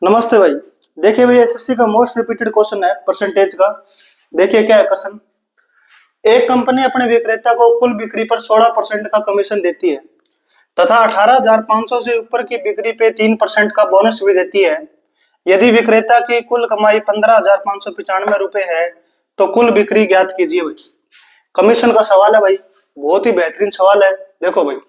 नमस्ते भाई। देखिए भाई, एसएससी का मोस्ट रिपीटेड क्वेश्चन है परसेंटेज का। देखिए क्या है क्वेश्चन। एक कंपनी अपने विक्रेता को कुल बिक्री पर 16% का कमीशन देती है तथा 18,500 से ऊपर की बिक्री पे 3% का बोनस भी देती है। यदि विक्रेता की कुल कमाई 15,595 रुपए है तो कुल बिक्री ज्ञात कीजिए भाई। कमीशन का सवाल है भाई, बहुत ही बेहतरीन सवाल है। देखो भाई,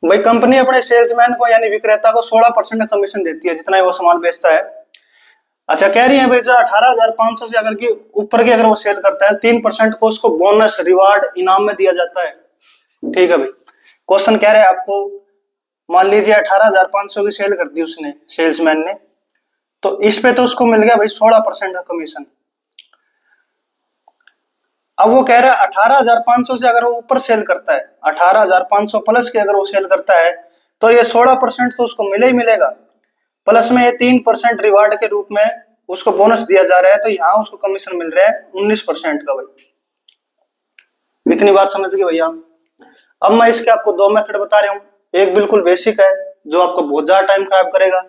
कंपनी अपने सेल्समैन को यानी विक्रेता को 16% कमीशन देती है जितना ही वो सामान बेचता है। अच्छा, कह रही है भाई, जो 18,500 से अगर की ऊपर की अगर वो सेल करता है 3% को उसको बोनस रिवार्ड इनाम में दिया जाता है। ठीक है भाई, क्वेश्चन कह रहे हैं आपको, मान लीजिए 18,500 की सेल कर दी उसने, सेल्समैन ने, तो इस पे तो उसको मिल गया भाई 16% का कमीशन। अब वो कह रहा है 18,500 से अगर वो ऊपर सेल करता है, 18,500 प्लस के अगर वो सेल करता है तो ये 16% तो उसको मिले ही मिलेगा, प्लस में ये 3% रिवार्ड के रूप में उसको बोनस दिया जा रहा है, तो यहाँ उसको कमीशन मिल रहा है 19% का भाई। इतनी बात समझ गए भैया। अब मैं इसके आपको दो मेथड बता रहा हूँ। एक बिल्कुल बेसिक है जो आपको बहुत ज्यादा टाइम खराब करेगा,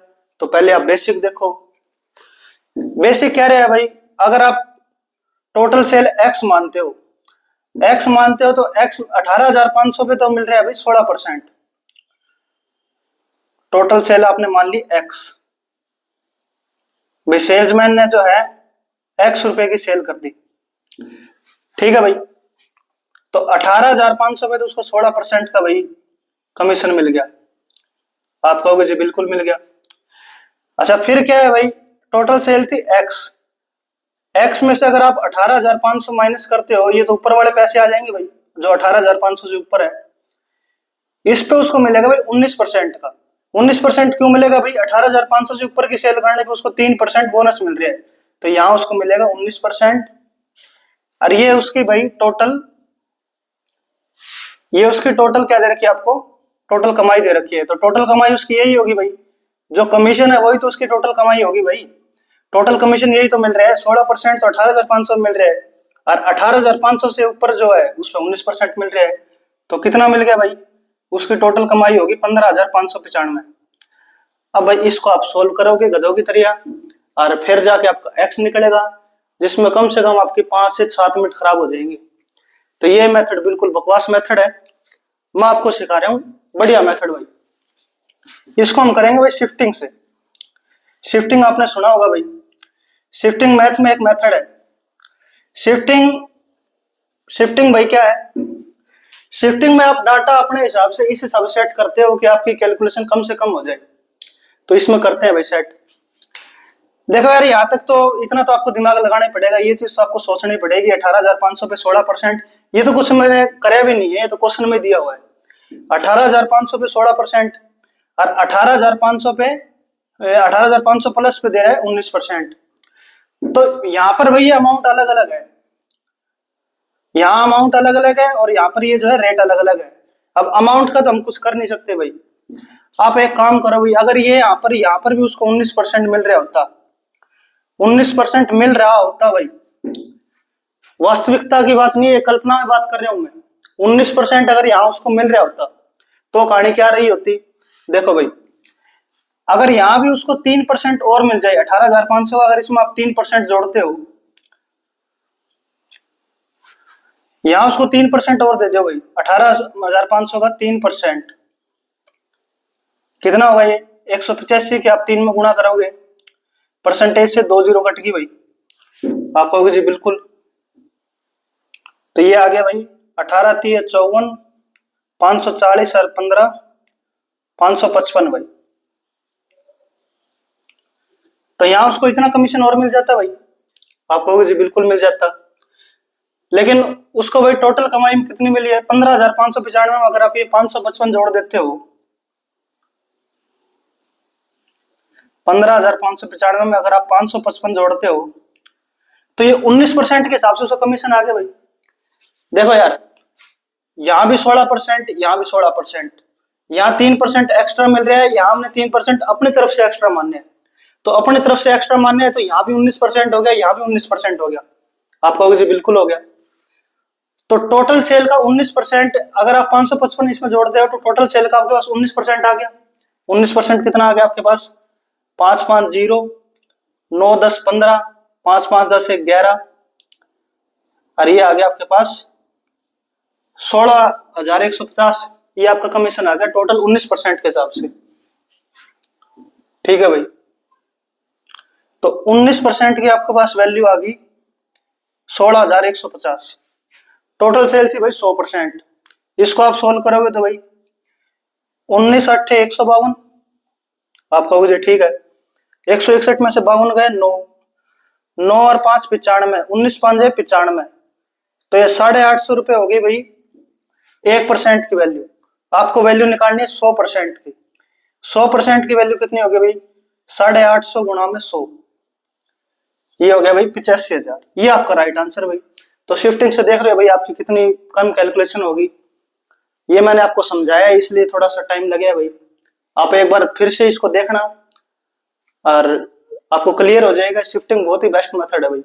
तो पहले आप बेसिक देखो। बेसिक कह रहे हैं भाई, अगर आप टोटल सेल एक्स मानते हो, तो एक्स 18,500 पे तो मिल रहा है भाई 16%। टोटल सेल आपने मान ली एक्स, भाई सेल्समैन ने जो है एक्स रुपए की सेल कर दी। ठीक है भाई, तो 18,500 पे तो उसको 16% का भाई कमीशन मिल गया। आप कहोगे जी बिल्कुल मिल गया। अच्छा, फिर क्या है भाई, टोटल सेल थी एक्स, एक्स में से अगर आप 18,500 माइनस करते हो, ये तो ऊपर वाले पैसे आ जाएंगे भाई, जो 18,500 से ऊपर है, इस पे उसको मिलेगा भाई 19% का। 19% क्यों मिलेगा भाई, 18,500 से ऊपर की सेल करने पे उसको 3% बोनस मिल रहा है, तो यहां उसको मिलेगा 19%। और ये उसकी भाई टोटल, ये उसकी टोटल क्या दे रखी है आपको, टोटल कमाई दे रखी है। तो टोटल कमाई उसकी यही होगी भाई, जो कमीशन है वही तो उसकी टोटल कमाई होगी भाई। टोटल कमीशन यही तो मिल रहा है 16%, तो 18,500 मिल रहा है, और 18,500 से ऊपर जो है उस पर 19% मिल रहा है, तो कितना मिल गया भाई, उसकी टोटल कमाई होगी 15,595। अब भाई इसको आप सोल्व करोगे गधों की तरह, और फिर जाके आपका एक्स निकलेगा, जिसमें कम से कम आपकी 5 से 7 मिनट खराब हो जाएंगे। तो ये मेथड बिल्कुल बकवास मेथड है, मैं आपको सिखा रहा हूँ बढ़िया मेथड भाई। इसको हम करेंगे भाई शिफ्टिंग से। शिफ्टिंग आपने सुना होगा भाई, शिफ्टिंग मैथ में एक मेथड है। शिफ्टिंग शिफ्टिंग भाई क्या है, शिफ्टिंग में आप डाटा अपने हिसाब से इस हिसाब से सेट करते हो कि आपकी कैलकुलेशन कम से कम हो जाए, तो इसमें करते हैं भाई सेट। देखो यार, यहाँ तक तो इतना तो आपको दिमाग लगाना ही पड़ेगा, ये चीज तो आपको सोचनी पड़ेगी। 18,500 पे 16%, ये तो कुछ मैंने कराया भी नहीं है, ये तो क्वेश्चन में दिया हुआ है। 18,500 पे 16%, और 18,500 पे 18,500 प्लस पे दे रहा है 19%। तो यहाँ पर भैया अमाउंट अलग अलग है, यहाँ अमाउंट अलग अलग है, और यहाँ पर ये जो है रेट अलग अलग है। अब अमाउंट का तो हम कुछ कर नहीं सकते भाई। आप एक काम करो भाई, अगर ये यहाँ पर भी उसको 19% मिल रहा होता, 19% मिल रहा होता भाई, वास्तविकता की बात नहीं है, कल्पना में बात कर रहा हूं मैं। 19% अगर यहां उसको मिल रहा होता तो कहानी क्या रही होती। देखो भाई, अगर यहां भी उसको 3% और मिल जाए, 18,500, अगर इसमें आप 3% जोड़ते हो, यहां उसको 3% और दे दो भाई, 18,500 का 3% कितना होगा, ये 185 के आप 3 में गुणा करोगे, परसेंटेज से 2 जीरो कट गई भाई। आप कहोगे जी बिल्कुल, तो ये आ गया भाई 18 3 54, 540 और 15 555 भाई। तो यहां उसको इतना कमीशन और मिल जाता भाई। आप कहोगे जी बिल्कुल मिल जाता, लेकिन उसको भाई टोटल कमाई में कितनी मिली है, 15,595 में अगर आप ये 555 जोड़ देते हो, 15,595 में अगर आप 555 जोड़ते हो, तो ये 19% के हिसाब से उसका कमीशन आ गया भाई। देखो यार, यहां भी 16%, यहां भी 16%, यहां 3% एक्स्ट्रा मिल रहा है, यहां हमने 3% अपनी तरफ से एक्स्ट्रा मानने हैं, तो अपनी तरफ से एक्स्ट्रा मानने हैं, तो यहां भी 19% हो गया, यहां भी 19% हो गया। आप कहोगे जी बिल्कुल हो गया। तो टोटल सेल का 19%, अगर आप 555 इसमें जोड़ते हो तो टोटल सेल का आपके पास 19% आ गया। 19% कितना आ गया आपके पास? 5 5 0, 9 10 15, 5 5 10 1 11, और ये आ गया आपके पास 16,150। ये आपका कमीशन आ गया टोटल 19% के हिसाब से। ठीक है भाई, तो 19% की आपके पास वैल्यू आ गई 16,150। टोटल सेल थी भाई 100%। इसको आप सोल्व करोगे तो भाई 19 8 152। आप कहोगे जी ठीक है, 161 में से 52 गए 9, 9 और 5 95, 19 5 95, तो ये 850 रुपये हो गई भाई 1% की वैल्यू। आपको वैल्यू निकालनी है 100% की। 100% की वैल्यू कितनी होगी भाई? 850 गुणा में 100, ये हो गया भाई 85,000। ये आपका राइट आंसर भाई। तो शिफ्टिंग से देख रहे हो भाई आपकी कितनी कम कैलकुलेशन होगी। ये मैंने आपको समझाया इसलिए थोड़ा सा टाइम लगेगा भाई। आप एक बार फिर से इसको देखना और आपको क्लियर हो जाएगा। शिफ्टिंग बहुत ही बेस्ट मेथड है भाई।